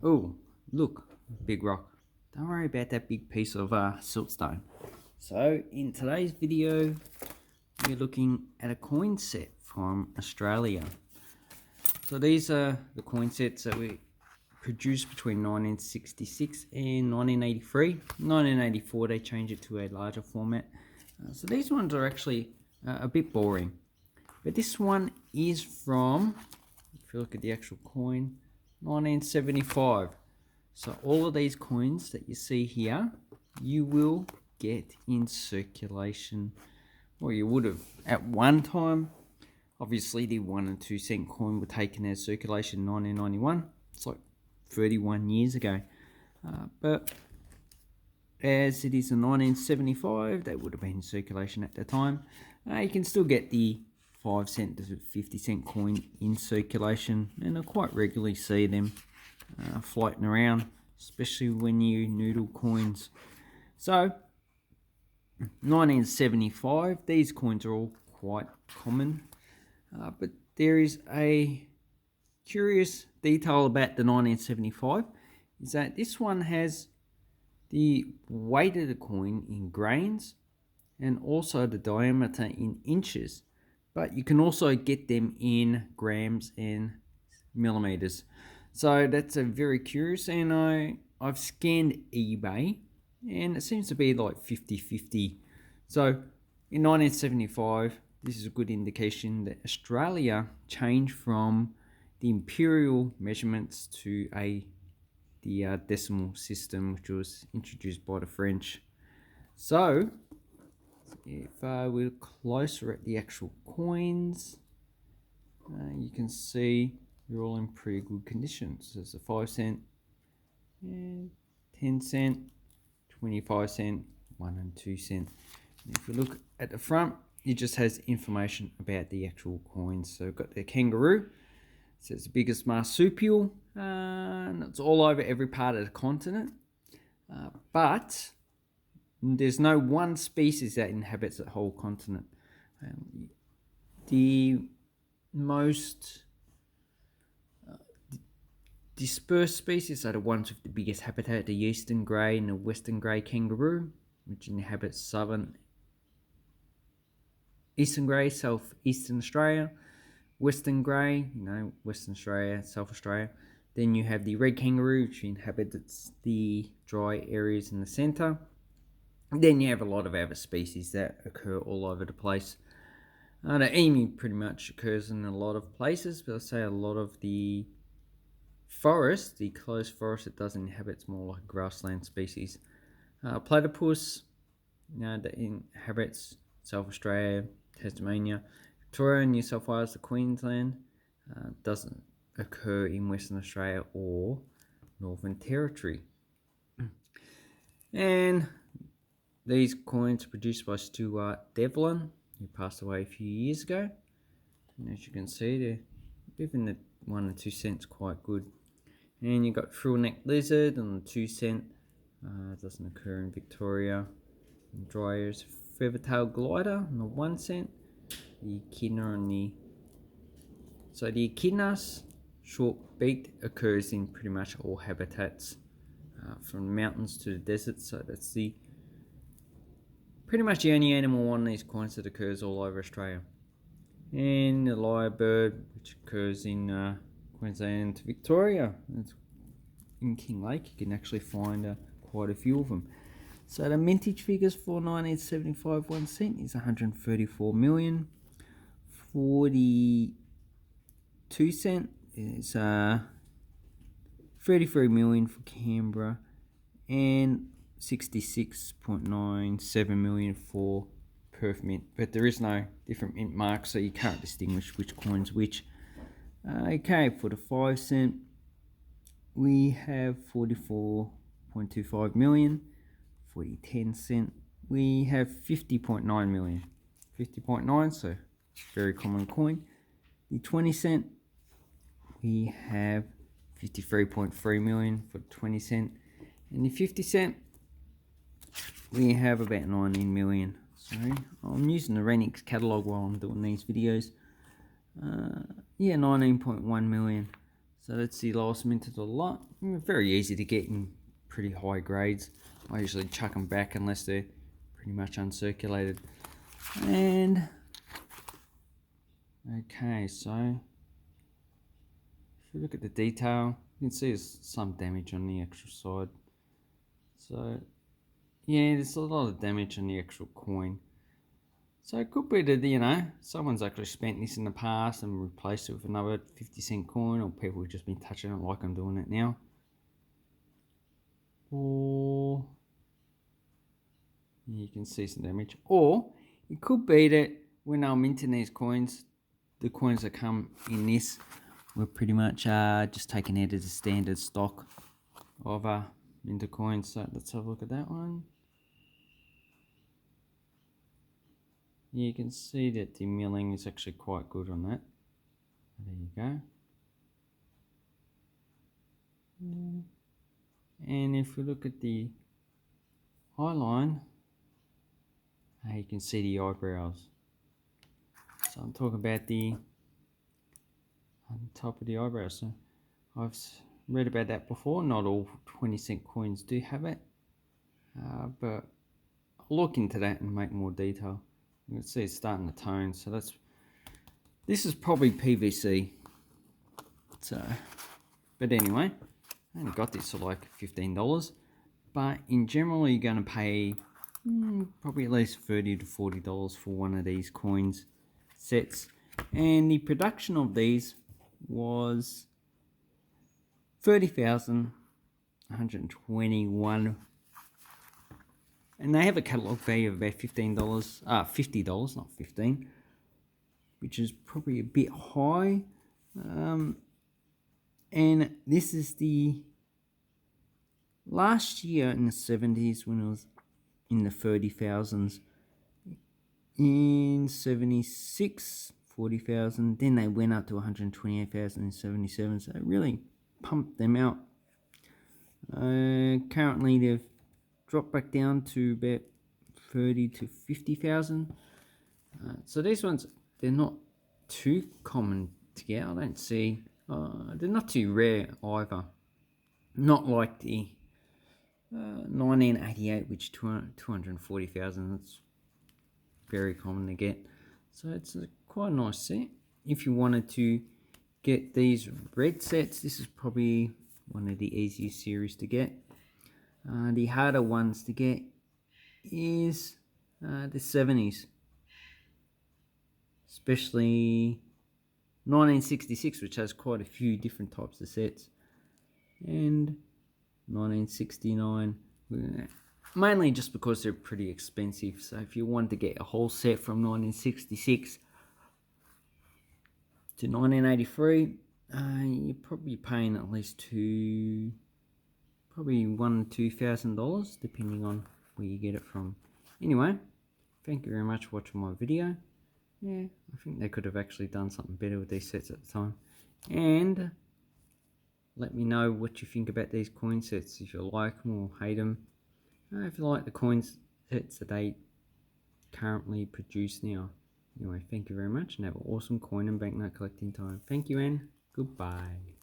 Oh, look, big rock. Don't worry about that big piece of siltstone. So in today's video, we're looking at a coin set from Australia. So these are the coin sets that we produced between 1966 and 1983. 1984 they changed it to a larger format. So these ones are actually a bit boring. But this one is from, if you look at the actual coin, 1975. So all of these coins that you see here, you will get in circulation, or you would have at one time. Obviously the 1 and 2 cent coin were taken out of circulation in 1991. It's like 31 years ago. But as it is in 1975, they would have been in circulation at the time. You can still get the 5 cent to 50 cent coin in circulation, and I quite regularly see them floating around, especially when you noodle coins. So 1975, these coins are all quite common, but there is a curious detail about the 1975, is that this one has the weight of the coin in grains and also the diameter in inches, but you can also get them in grams and millimeters. So that's a very curious, and I've scanned eBay and it seems to be like 50-50. So in 1975, this is a good indication that Australia changed from the imperial measurements to the decimal system, which was introduced by the French. So if we look closer at the actual coins, you can see they're all in pretty good condition. So there's a 5 cent, and 10 cent, 25 cent, 1 and 2 cent. And if you look at the front, it just has information about the actual coins. So we've got the kangaroo. It says the biggest marsupial, and it's all over every part of the continent. But there's no one species that inhabits the whole continent. The most dispersed species are the ones with the biggest habitat, the eastern grey and the western grey kangaroo, which inhabits eastern grey, southeastern Australia, western grey, Western Australia, South Australia. Then you have the red kangaroo, which inhabits the dry areas in the centre. Then you have a lot of other species that occur all over the place. The emu pretty much occurs in a lot of places, but I'll say a lot of the forest, the closed forest, it does inhabit, it's more like grassland species. Platypus, that inhabits South Australia, Tasmania, Victoria, New South Wales, to Queensland. Doesn't occur in Western Australia or Northern Territory. And these coins are produced by Stuart Devlin, who passed away a few years ago. And as you can see, they're even the 1 and 2 cents quite good. And you've got frill-necked lizard on the 2 cent. Doesn't occur in Victoria. And dry areas, feather-tailed glider on the 1 cent. The echidna on the... So the echidna's short-beaked occurs in pretty much all habitats, from the mountains to the desert. So that's pretty much the only animal on these coins that occurs all over Australia. And the lyrebird, which occurs in Queensland to Victoria. It's in King Lake, you can actually find quite a few of them. So the mintage figures for 1975 1 cent is 134 million. 42 cent is 33 million for Canberra, and 66.97 million for Perth Mint. But there is no different mint mark, so you can't distinguish which coin's which. Okay, for the 5 cent, we have 44.25 million. For the 10 cent, we have 50.9 million. 50.9, so very common coin. The 20 cent, we have 53.3 million for 20 cent. And the 50 cent, we have about 19 million. So I'm using the Renix catalogue while I'm doing these videos. Yeah, 19.1 million. So that's the lowest minted of the lot. Very easy to get in pretty high grades. I usually chuck them back unless they're pretty much uncirculated. And okay, so if you look at the detail, you can see there's some damage on the actual side. So yeah, there's a lot of damage on the actual coin. So it could be that, you know, someone's actually spent this in the past and replaced it with another 50-cent coin, or people have just been touching it like I'm doing it now. Or you can see some damage. Or it could be that when I'm minting these coins, the coins that come in this were pretty much just taken out as a standard stock of minted coins. So let's have a look at that one. You can see that the milling is actually quite good on that. There you go. And if we look at the eye line, you can see the eyebrows. So I'm talking about the on top of the eyebrows. So I've read about that before. Not all 20-cent coins do have it, but I'll look into that and make more detail. You can see it's starting to tone. So this is probably PVC. So, but anyway, I only got this for like $15. But in general, you're going to pay probably at least $30 to $40 for one of these coins sets. And the production of these was 30,121, and they have a catalog value of about $50, not 15, which is probably a bit high. And this is the last year in the 70s when it was in the 30,000s. In 76, 40,000. Then they went up to 128,000 in 77. So it really pumped them out. Currently they've dropped back down to about 30 to 50,000. So these ones, they're not too common to get. I don't see. They're not too rare either. Not like the 1988, which 240,000. That's very common to get. So it's quite a nice set. If you wanted to get these red sets, this is probably one of the easiest series to get. The harder ones to get is the 70s, especially 1966, which has quite a few different types of sets, and 1969, mainly just because they're pretty expensive. So if you wanted to get a whole set from 1966 to 1983, you're probably paying at least probably $1,000 to $2,000, depending on where you get it from. Anyway, thank you very much for watching my video. Yeah, I think they could have actually done something better with these sets at the time. And let me know what you think about these coin sets, if you like them or hate them. If you like the coin sets that they currently produce now. Anyway, thank you very much and have an awesome coin and banknote collecting time. Thank you and goodbye.